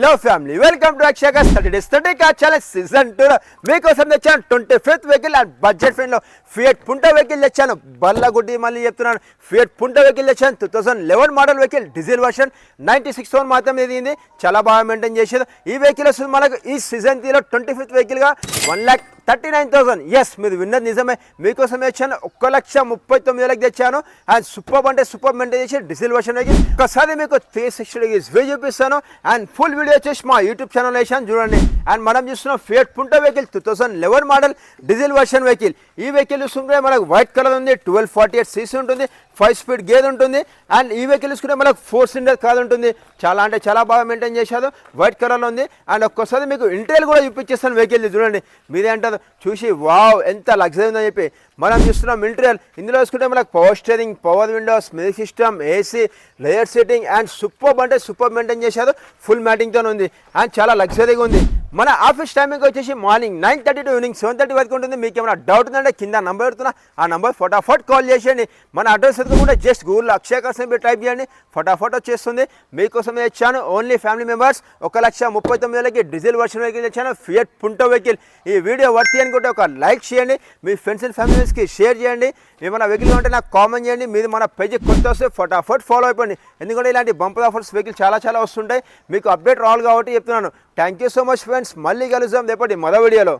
Hello family welcome to Akshaya study days 30 car challenge season 2 మీకోసం తెచ్చాను 25th vehicle and budget friend లో fiat Punto vehicle తెచ్చాను. బల్లగుడ్డి మళ్ళీ చెప్తున్నాను, ఫియట్ పుంటో వెహికల్ తెచ్చాను. 2011 మోడల్ వెహికల్, డీజిల్ వర్షన్, 96 మాత్రమే ఎదిగింది. చాలా బాగా మెయింటైన్ చేసేది. ఈ వెహికల్ వస్తుంది మనకు ఈ సీజన్ 3లో 25th వెహికల్ గా 1,39,000. ఎస్, మీరు విన్నది నిజమే. మీకోసం తెచ్చాను 1,39,000 తెచ్చాను. అండ్ సూపర్ అంటే సూపర్ మెయింటైన్ చేసి డీజిల్ వర్షన్ వెహికల్. ఒకసారి మీకు 360 డిగ్రీస్ వ్యూ చూపిస్తాను. అండ్ ఫుల్ వీడియో వచ్చేసి మా యూట్యూబ్ ఛానల్ వేసాను చూడండి. అండ్ మనం చూస్తున్నాం fiat Punto vehicle 2011 model diesel version vehicle. ఈ వెహికల్ చూసుకుంటే మనకు వైట్ కలర్ ఉంది, 1248 cc ఉంటుంది, 5 స్పీడ్ గేర్ ఉంటుంది. అండ్ ఈ వెహికల్ చూసుకుంటే మనకు 4 సిలిండర్ కార్ ఉంటుంది. చాలా అంటే చాలా బాగా మెయింటైన్ చేశారు, వైట్ కలర్లో ఉంది. అండ్ ఒక్కసారి మీకు ఇంటీరియర్ కూడా చూపించేస్తాను వెహికల్ చూడండి. మీరే అంటారు చూసి వావ్ ఎంత లగ్జరీ ఉందని చెప్పి. మనం చూస్తున్నాం ఇంటీరియర్. ఇందులో చూసుకుంటే మనకు power steering, power Windows, music system, AC, layer seating and super అంటే సూపర్ మెయింటైన్ చేశారు. ఫుల్ మ్యాటింగ్తో ఉంది అండ్ చాలా లగ్జరీగా ఉంది. మన ఆఫీస్ టైమింగ్ వచ్చేసి మార్నింగ్ 9:30 టు ఈవినింగ్ 7:30 వరకు ఉంటుంది. మీకు ఏమైనా డౌట్ ఉందంటే కింద నంబర్ పెడుతున్నా, ఆ నంబర్ ఫటాఫట్ కాల్ చేసేయండి. మన అడ్రస్ ఎదుగుకుంటే జస్ట్ గూగుల్లో అక్షయ కార్స్ అని టైప్ చేయండి, ఫటాఫట్ వచ్చేస్తుంది. మీకోసం తెచ్చాను ఓన్లీ ఫ్యామిలీ మెంబర్స్ 1,39,000కి డీజిల్ వర్షన్ వెహికల్ తెచ్చాను, ఫియట్ పుంటో వెహికల్. ఈ వీడియో వర్తి అనుకుంటే ఒక లైక్ చేయండి, మీ ఫ్రెండ్స్ అండ్ ఫ్యామిలీస్కి షేర్ చేయండి. ఏమైనా వెహికల్ ఉంటే నాకు కామెంట్ చేయండి. మీరు మన పేజ్ కొత్త వస్తే ఫటాఫట్ ఫాలో అయిపోండి. ఎందుకంటే ఇలాంటి బంపర్ ఆఫర్స్ వెహికల్ చాలా వస్తుంటాయి. మీకు అప్డేట్ రావాలి కాబట్టి చెప్తున్నాను. Thank you so much friends. మళ్ళీ కలుద్దాం రేపటి మరో వీడియోలో.